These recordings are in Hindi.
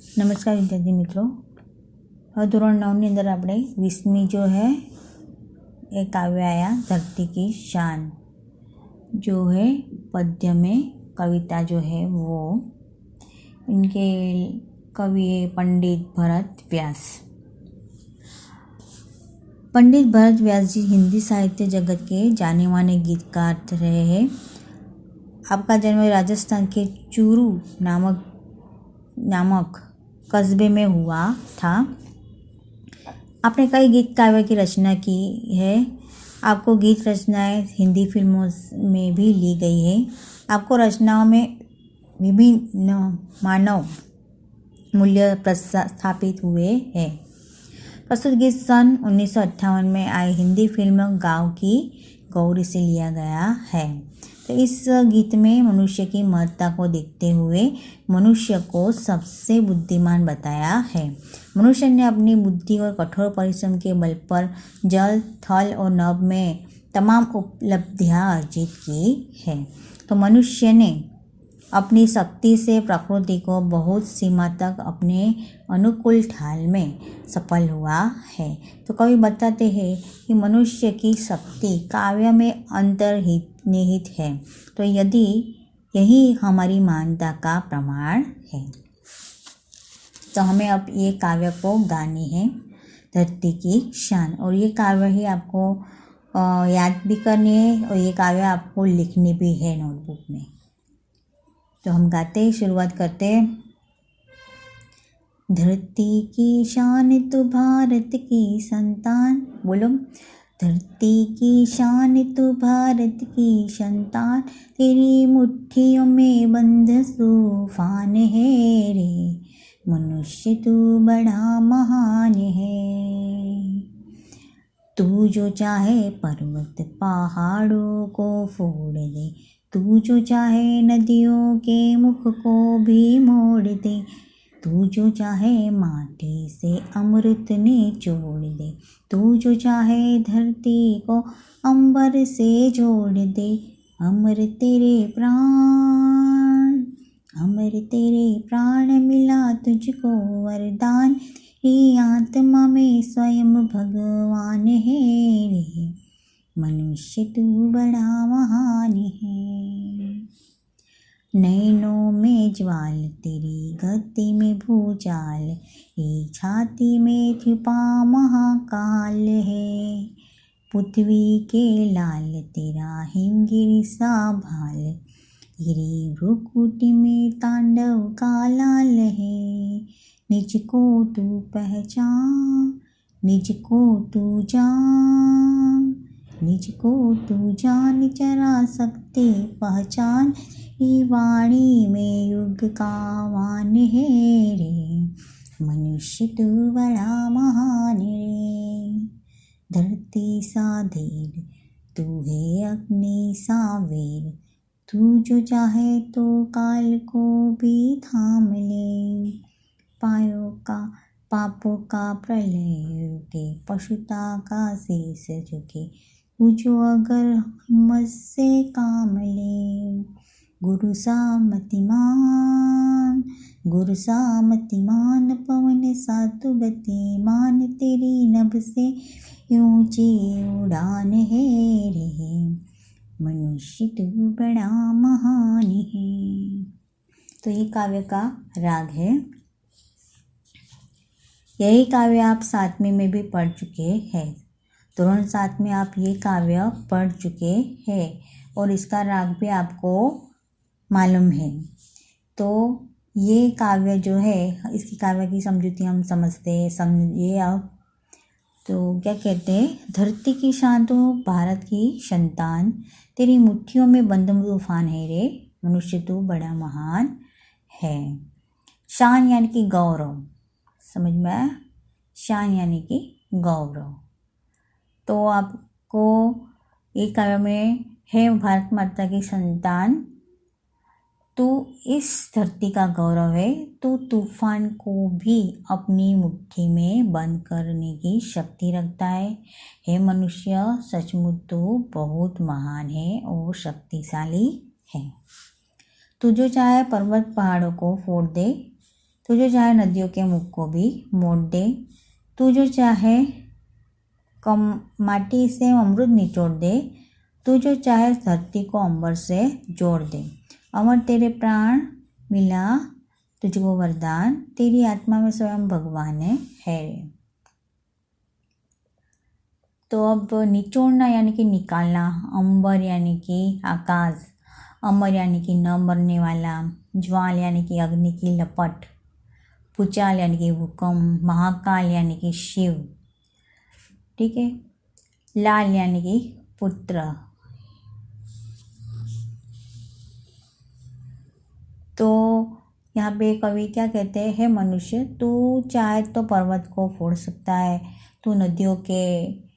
નમસ્કાર વિદ્યાર્થી મિત્રો, હવે ધોરણ 9ની અંદર આપણે 20મી जो है एक काव्य आया धरती की शान, जो है पद्य में कविता जो है वो इनके कवि है पंडित भरत व्यास। पंडित भरत व्यास जी हिंदी साहित्य जगत के जाने माने गीतकार रहे हैं। आपका जन्म राजस्थान के चूरू नामक कस्बे में हुआ था। आपने कई गीत काव्य की रचना की है। आपको गीत रचनाएं हिंदी फिल्मों में भी ली गई है। आपको रचनाओं में विभिन्न मानव मूल्य स्थापित हुए हैं। प्रस्तुत गीत सन 1958 में आई हिंदी फिल्म गाँव की गौरी से लिया गया है। तो इस गीत में मनुष्य की महत्ता को देखते हुए मनुष्य को सबसे बुद्धिमान बताया है। मनुष्य ने अपनी बुद्धि और कठोर परिश्रम के बल पर जल, थल और नभ में तमाम उपलब्धियां अर्जित की है। तो मनुष्य ने अपनी शक्ति से प्रकृति को बहुत सीमा तक अपने अनुकूल ढाल में सफल हुआ है। तो कवि बताते हैं कि मनुष्य की शक्ति काव्य में अंतर्निहित है। तो यदि यही हमारी मानता का प्रमाण है, तो हमें अब ये काव्य को गानी है, धरती की शान। और ये काव्य ही आपको याद भी करनी है और ये काव्य आपको लिखनी भी है नोटबुक में। तो हम गाते शुरुआत करते हैं। धरती की शान तो भारत की संतान, बोलो। धरती की शान तो भारत की संतान, तेरी मुट्ठियों में बंद तूफान है रे, मनुष्य तू बड़ा महान है। तू जो चाहे पर्वत पहाड़ों को फोड़ दे, तू जो चाहे नदियों के मुख को भी मोड़ दे, तू जो चाहे माटी से अमृत निचोड़ दे, तू जो चाहे धरती को अंबर से जोड़ दे। अमर तेरे प्राण मिला तुझको वरदान, ये आत्मा में स्वयं भगवान है रे, मनुष्य तू बड़ा महान है। नैनों में ज्वाल तेरी गति में भूचाल, ये छाती में छिपा महाकाल है। पृथ्वी के लाल तेरा हिमगिरी सा भाल, गिरी भ्रुकुटी में तांडव का लाल है। निज को तू पहचान, निज को तू जान, निज को तू जान, जरा सकते पहचान, ये वाणी में युग का वान है रे, मनुष्य तू बड़ा महान रे। धरती सा धीर तू है अग्नि सा वीर, तू जो चाहे तो काल को भी थाम ले। पापों का प्रलय रुके, पशुता का शीश झुके, तू जो अगर हिम्मत से काम ले। गुरु सा मतिमान, पवन सा तु गतिमान, तेरी नभ से ऊंची उड़ान है रे, मनुष्य तू बड़ा महान है। तो ये काव्य का राग है। यही काव्य आप 7वीं में भी पढ़ चुके हैं। धोरण 7 में आप ये काव्य पढ़ चुके हैं और इसका राग भी आपको मालूम है। तो ये काव्य जो है, इसकी काव्य की समझूती हम समझते हैं, समझिए आप। तो क्या कहते हैं, धरती की शान तो भारत की संतान, तेरी मुट्ठियों में बंद तूफान है रे, मनुष्य तू बड़ा महान है। शान यानी कि गौरव, समझ में आया? शान यानी कि गौरव। तो आपको एक काव्य में है, भारत माता की संतान, तू इस धरती का गौरव है, तू तूफान को भी अपनी मुट्ठी में बंद करने की शक्ति रखता है। हे मनुष्य, सचमुच तू बहुत महान है और शक्तिशाली है। तू जो चाहे पर्वत पहाड़ों को फोड़ दे, तू जो चाहे नदियों के मुख को भी मोड़ दे, तू जो चाहे कम माटी से अमृत निचोड़ दे, तू जो चाहे धरती को अंबर से जोड़ दे। अमर तेरे प्राण मिला तुझको वरदान, तेरी आत्मा में स्वयं भगवान है रे। तो अब निचोड़ना यानी कि निकालना, अंबर यानी कि आकाश, अमर यानी कि न मरने वाला, ज्वाल यानी कि अग्नि की लपट, भूचाल यानी कि भूकंप, महाकाल यानी कि शिव, ठीक है, लाल यानी कि पुत्र। तो यहाँ पे कवि क्या कहते हैं, हे मनुष्य, तू चाहे तो पर्वत को फोड़ सकता है, तू नदियों के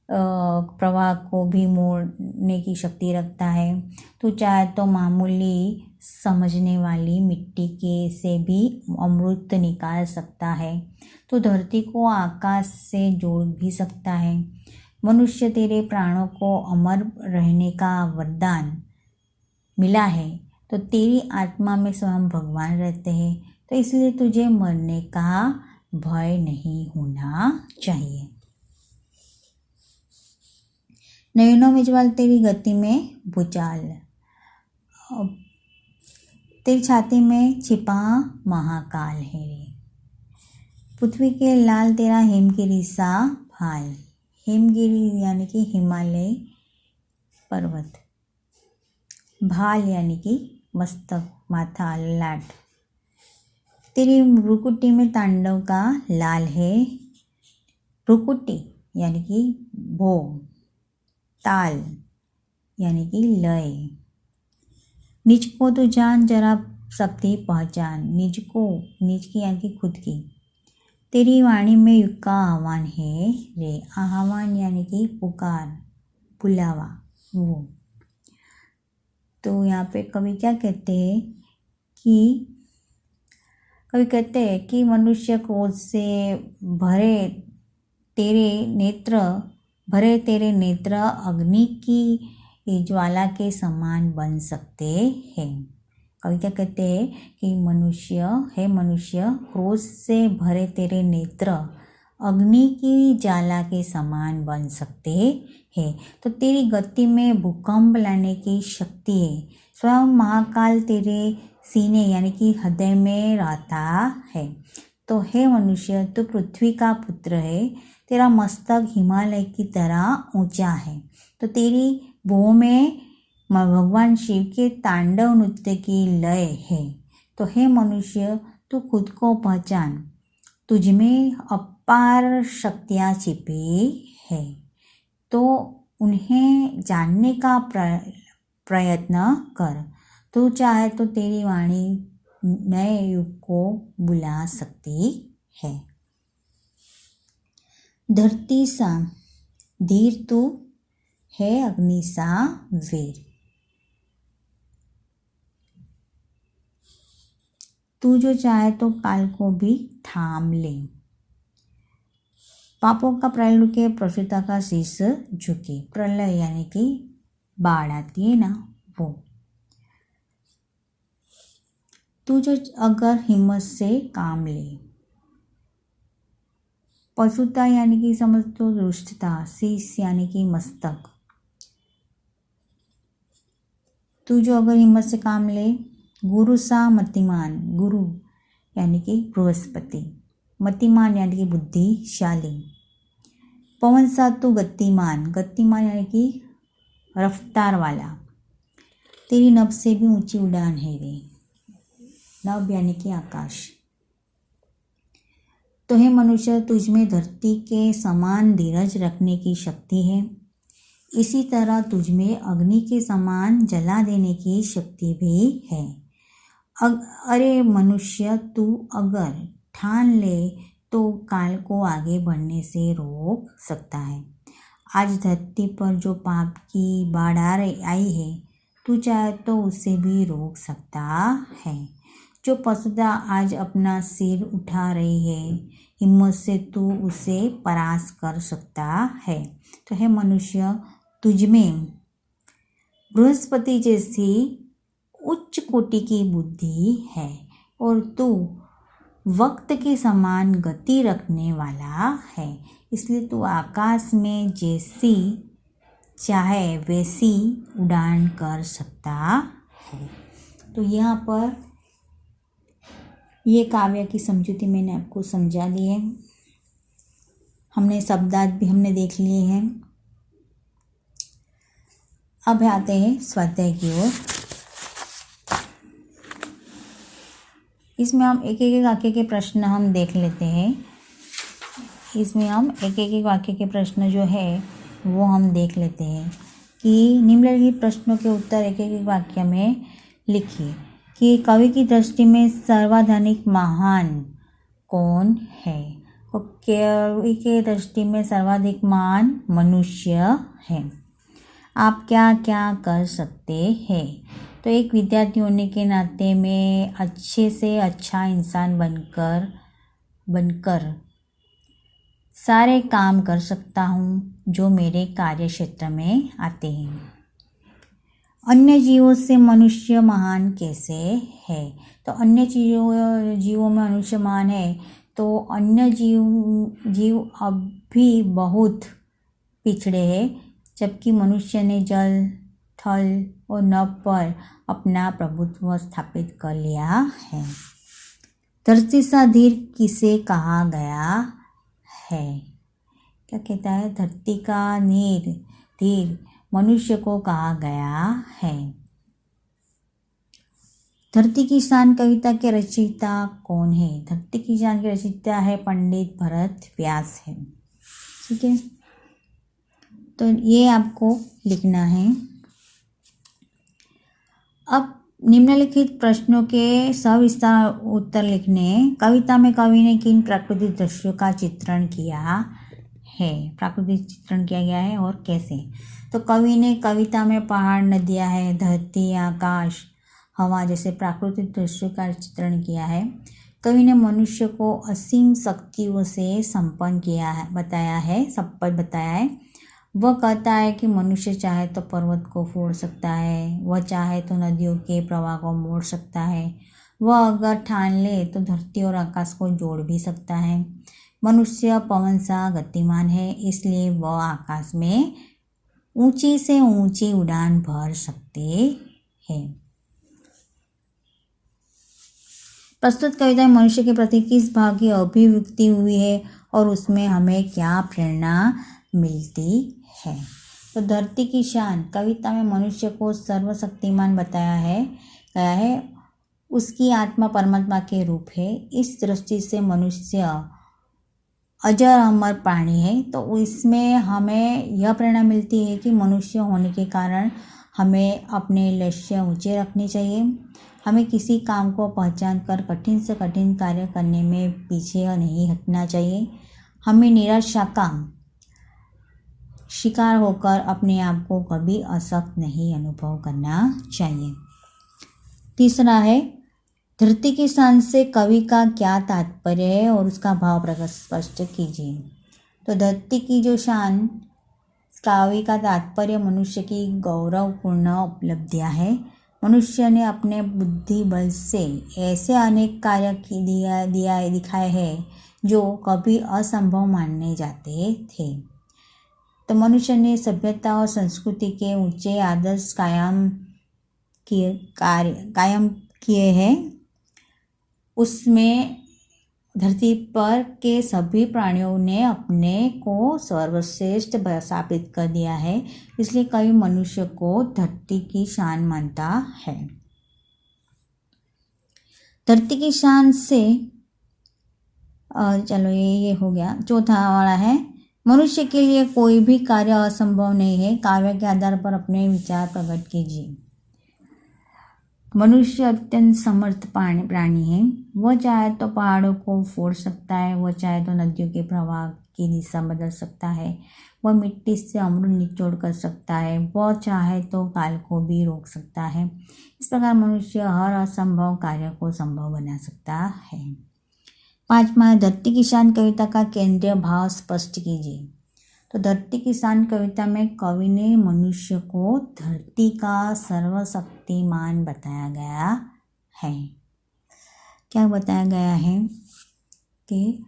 प्रवाह को भी मोड़ने की शक्ति रखता है, तू चाहे तो मामूली समझने वाली मिट्टी के से भी अमृत निकाल सकता है, तो धरती को आकाश से जोड़ भी सकता है। मनुष्य, तेरे प्राणों को अमर रहने का वरदान मिला है, तो तेरी आत्मा में स्वयं भगवान रहते हैं, तो इसलिए तुझे मरने का भय नहीं होना चाहिए। नयनों में ज्वाल, तेरी गति में भूचाल, तेरी छाती में छिपा महाकाल है रे। पृथ्वी के लाल तेरा हिमगिरी सा भाल, हिमगिरी यानी कि हिमालय पर्वत, भाल यानी कि मस्तक, माथा, लाट। तेरी भ्रुकुटी में तांडव का लाल है, भ्रुकुटी यानी कि भोग, ताल यानी कि लय। निज को तो जान जरा सबकी पहचान, निज को, निज की यानी कि खुद की। तेरी वाणी में युग का आह्वान है रे, आह्वान यानी कि पुकार, बुलावा वो। तो यहाँ पे कवि क्या कहते हैं कि कवि कहते हैं कि मनुष्य क्रोध से भरे तेरे नेत्र अग्नि की ज्वाला के समान बन सकते हैं। कवि क्या कहते हैं कि मनुष्य, क्रोध से भरे तेरे नेत्र अग्नि की ज्वाला के समान बन सकते हैं, तो तेरी गति में भूकंप लाने की शक्ति है। स्वयं महाकाल तेरे सीने यानी कि हृदय में रहता है। तो हे मनुष्य, तू पृथ्वी का पुत्र है, तेरा मस्तक हिमालय की तरह ऊंचा है, तो तेरी भौं में भगवान शिव के तांडव नृत्य की लय है। तो हे मनुष्य, तू खुद को पहचान, तुझमें अपार शक्तियाँ छिपी है, तो उन्हें जानने का प्रयत्न कर। तू चाहे तो तेरी वाणी नए युग को बुला सकती है। धरती सा धीर तू है, अग्नि सा वीर, तू जो चाहे तो काल को भी थाम ले। पापों का प्रलय रुके, प्रसुता का शीश झुके। प्रलय यानी कि बाढ़ आती है ना, वो। तू जो अगर हिम्मत से काम ले। पशुता यानी कि समझ तो दुष्टता, शीश यानी कि मस्तक। तू जो अगर हिम्मत से काम ले। गुरु सा मतिमान, गुरु यानी कि बृहस्पति, मतिमान यानी कि बुद्धिशाली। पवन सा तू गतिमान, गतिमान यानी कि रफ्तार वाला, तेरी नभ से भी ऊंची उड़ान है रे। नभ यानी कि आकाश। तो हे मनुष्य, तुझमें धरती के समान धीरज रखने की शक्ति है, इसी तरह तुझमें अग्नि के समान जला देने की शक्ति भी है। अरे मनुष्य, तू अगर ठान ले तो काल को आगे बढ़ने से रोक सकता है। आज धरती पर जो पाप की बाढ़ आई है, तू चाहे तो उसे भी रोक सकता है। जो पशुता आज अपना सिर उठा रही है, हिम्मत से तू उसे परास्त कर सकता है। तो हे मनुष्य, तुझमें बृहस्पति जैसी उच्च कोटि की बुद्धि है, और तू वक्त के समान गति रखने वाला है, इसलिए तू आकाश में जैसी चाहे वैसी उड़ान कर सकता है। तो यहाँ पर ये काव्य की समझूती मैंने आपको समझा ली है। हमने शब्दार्थ भी हमने देख लिए हैं। अब आते हैं स्वाध्याय की ओर। इसमें हम एक एक वाक्य के प्रश्न हम देख लेते हैं। इसमें हम एक एक वाक्य के प्रश्न जो है वो हम देख लेते हैं कि निम्नलिखित प्रश्नों के उत्तर एक एक वाक्य में लिखिए कि कवि की दृष्टि में सर्वाधिक महान कौन है। तो कवि के दृष्टि में सर्वाधिक महान मनुष्य है। आप क्या क्या कर सकते हैं। तो एक विद्यार्थी होने के नाते मैं अच्छे से अच्छा इंसान बनकर सारे काम कर सकता हूँ जो मेरे कार्य क्षेत्र में आते हैं। अन्य जीवों से मनुष्य महान कैसे है। तो अन्य जीवों में मनुष्य महान है तो अन्य जीव अब भी बहुत पिछड़े हैं, जबकि मनुष्य ने जल, थल और नभ पर अपना प्रभुत्व स्थापित कर लिया है। धरती सा धीर किसे कहा गया है। क्या कहता है, धरती का धीर मनुष्य को कहा गया है। धरती की शान कविता के रचयिता कौन है। धरती की शान के रचयिता है पंडित भरत व्यास है। ठीक है, तो ये आपको लिखना है। अब निम्नलिखित प्रश्नों के सविस्तार उत्तर लिखने। कविता में कवि ने किन प्राकृतिक दृश्यों का चित्रण किया है। प्राकृतिक चित्रण किया गया है और कैसे। तो कवि ने कविता में पहाड़, नदियाँ है, धरती, आकाश, हवा जैसे प्राकृतिक दृश्यों का चित्रण किया है। कवि ने मनुष्य को असीम शक्तियों से संपन्न किया है, बताया है। वह कहता है कि मनुष्य चाहे तो पर्वत को फोड़ सकता है, वह चाहे तो नदियों के प्रवाह को मोड़ सकता है, वह अगर ठान ले तो धरती और आकाश को जोड़ भी सकता है। मनुष्य पवन सा गतिमान है, इसलिए वह आकाश में ऊंची से ऊंची उड़ान भर सकते हैं। प्रस्तुत कविता में मनुष्य के प्रति किस भाव की अभिव्यक्ति हुई है और उसमें हमें क्या प्रेरणा मिलती है। तो धरती की शान कविता में मनुष्य को सर्वशक्तिमान बताया गया है। उसकी आत्मा परमात्मा के रूप है। इस दृष्टि से मनुष्य अजर अमर प्राणी है। तो इसमें हमें यह प्रेरणा मिलती है कि मनुष्य होने के कारण हमें अपने लक्ष्य ऊंचे रखने चाहिए। हमें किसी काम को पहचान कर कठिन से कठिन कार्य करने में पीछे नहीं हटना चाहिए। हमें निराशा का शिकार होकर अपने आप को कभी असक्त नहीं अनुभव करना चाहिए। तीसरा है, धरती की शान से कवि का क्या तात्पर्य है और उसका भाव स्पष्ट कीजिए। तो धरती की जो शान कवि का तात्पर्य मनुष्य की गौरवपूर्ण उपलब्धियां है। मनुष्य ने अपने बुद्धि बल से ऐसे अनेक कार्य दिखाए हैं जो कभी असंभव माने जाते थे। तो मनुष्य ने सभ्यता और संस्कृति के ऊंचे आदर्श कायम किए हैं। उसमें धरती पर के सभी प्राणियों ने अपने को सर्वश्रेष्ठ साबित कर दिया है। इसलिए कवि मनुष्य को धरती की शान मानता है। धरती की शान से चलो ये हो गया। चौथा वाला है, मनुष्य के लिए कोई भी कार्य असंभव नहीं है। काव्य के आधार पर अपने विचार प्रकट कीजिए। मनुष्य अत्यंत समर्थ प्राणी है। वह चाहे तो पहाड़ों को फोड़ सकता है, वह चाहे तो नदियों के प्रवाह की दिशा बदल सकता है, वह मिट्टी से अमृत निचोड़ कर सकता है, वह चाहे तो काल को भी रोक सकता है। इस प्रकार मनुष्य हर असंभव कार्य को संभव बना सकता है। पांचवा, धरती की शान कविता का केंद्रीय भाव स्पष्ट कीजिए। तो धरती की शान कविता में कवि ने मनुष्य को धरती का सर्वशक्तिमान बताया गया है। क्या बताया गया है, कि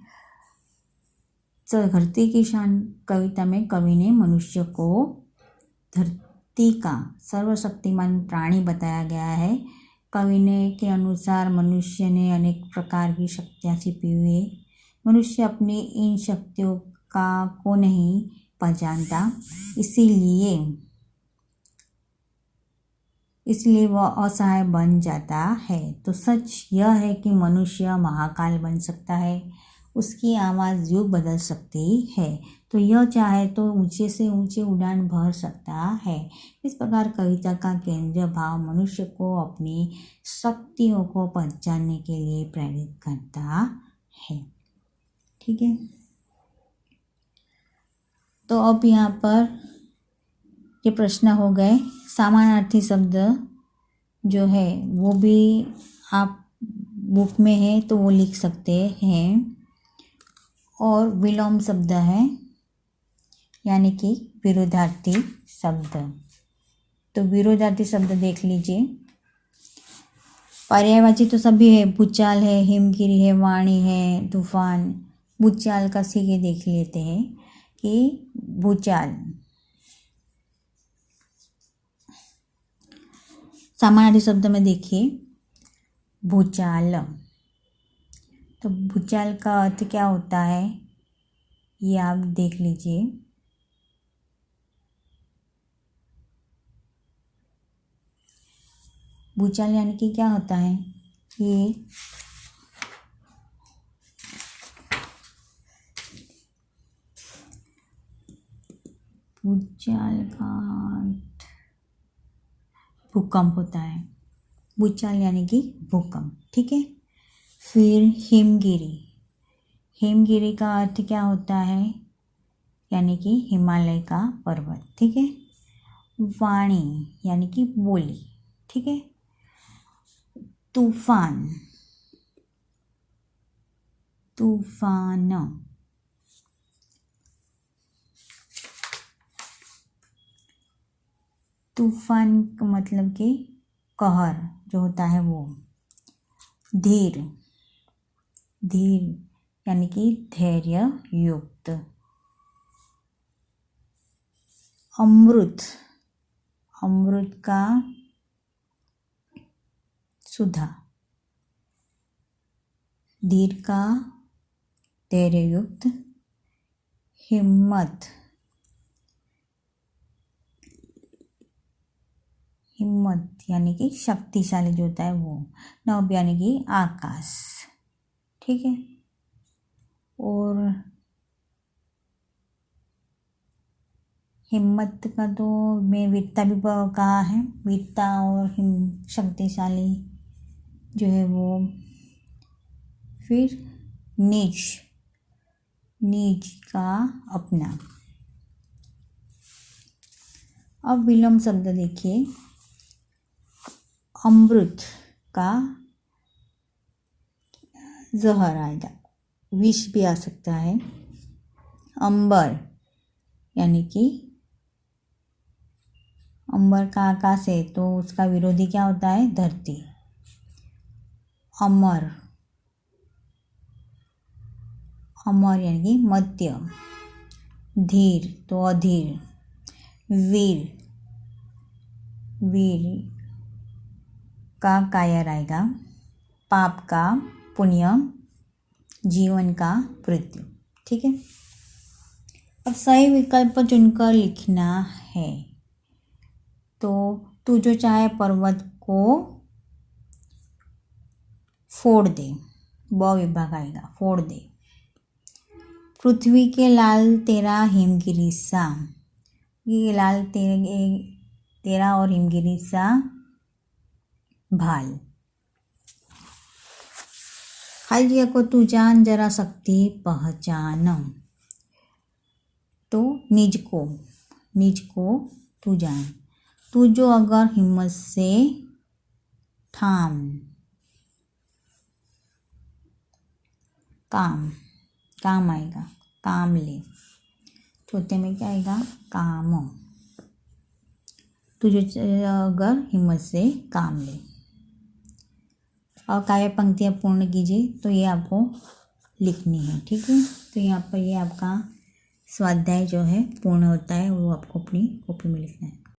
धरती की शान कविता में कवि ने मनुष्य को धरती का सर्वशक्तिमान प्राणी बताया गया है। कवि ने के अनुसार मनुष्य ने अनेक प्रकार की शक्तियाँ छिपी हुई है। मनुष्य अपनी इन शक्तियों को नहीं पहचानता, इसलिए वह असहाय बन जाता है। तो सच यह है कि मनुष्य महाकाल बन सकता है, उसकी आवाज़ युग बदल सकती है। तो यह चाहे तो ऊंचे से ऊंचे उड़ान भर सकता है। इस प्रकार कविता का केंद्रीय भाव मनुष्य को अपनी शक्तियों को पहचानने के लिए प्रेरित करता है। ठीक है, तो अब यहाँ पर ये प्रश्न हो गए। समानार्थी शब्द जो है वो भी आप बुक में है तो वो लिख सकते हैं। और विलोम शब्द है यानी कि विरोधार्थी शब्द। तो विरोधार्थी शब्द देख लीजिए। पर्यायवाची तो सभी है, भूचाल है, हिमगिरी है, वाणी है, तूफान। भूचाल का सीधे देख लेते हैं कि भूचाल समानार्थी शब्द में देखिए भूचाल। तो भूचाल का अर्थ क्या होता है ये आप देख लीजिए। भूचाल यानी कि क्या होता है, ये भूचाल का भूकंप होता है। भूचाल यानी कि भूकंप। ठीक है, फिर हिमगिरी। हिमगिरी का अर्थ क्या होता है, यानी कि हिमालय का पर्वत। ठीक है, वाणी यानी कि बोली। ठीक है, तूफान, तूफान। तूफान का मतलब कि कहर जो होता है वो। धीर, धीर यानी कि धैर्य युक्त। अमृत, अमृत का सुधा। धीर का धैर्य युक्त। हिम्मत, हिम्मत यानी कि शक्तिशाली जो होता है वो। नभ यानी कि आकाश। ठीक है, और हिम्मत का तो मैं वीरता भी कहा है। वीरता और शक्तिशाली जो है वो। फिर निज, निज का अपना। अब विलोम शब्द देखिए। अमृत का जहर आएगा, विष भी आ सकता है। अंबर यानी कि अंबर का आकाश है तो उसका विरोधी क्या होता है, धरती। अमर, अमर यानी कि मध्य। धीर तो अधीर। वीर, वीर का कायर आएगा। पाप का पुण्य, जीवन का मृत्यु। ठीक है, अब सही विकल्प चुनकर लिखना है। तो तू जो चाहे पर्वत को फोड़ दे, ब विभाग आएगा, फोड़ दे। पृथ्वी के लाल तेरा हिमगिरी सा। ये लाल तेरा और हिमगिरी सा भाल। खाली को तू जान जरा शक्ति पहचान। तो निज को, निज को तू जान। तू जो अगर हिम्मत से थाम। काम, काम आएगा, काम ले। चौथे में क्या आएगा, काम। तू जो अगर हिम्मत से काम ले। और काव्य पंक्तियाँ पूर्ण कीजिए। तो ये आपको लिखनी है। ठीक है, तो यहाँ पर ये आपका स्वाध्याय जो है पूर्ण होता है, वो आपको अपनी कॉपी में लिखना है।